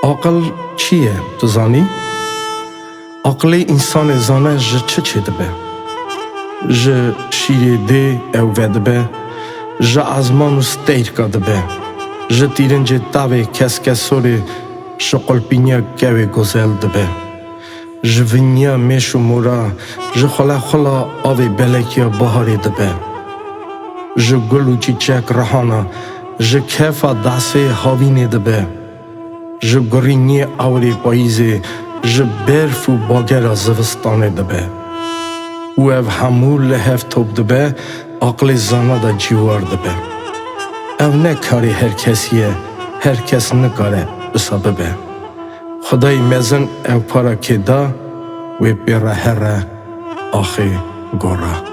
عقل چیه تو زانی؟ عقل انسان زانه چه دبه؟ شیره ده او ودبه آزمان استیر کدبه تیرنج تاوه کس سوره شقل پینیا که گزل دبه ونیا میشو مورا خلا آوه بلکیا بهاری دبه گلو چیچک رهانا کفا داسه هاوینه دبه گرینی آوری پاییزه برف و باگر زوستانه دبه و او همو لحف توب دبه عقل زانا دا جیوار دبه او نه کاری هر کسیه هر کس نکاره بسببه خدای مزن او پارا که دا و پیره هره آخی گوره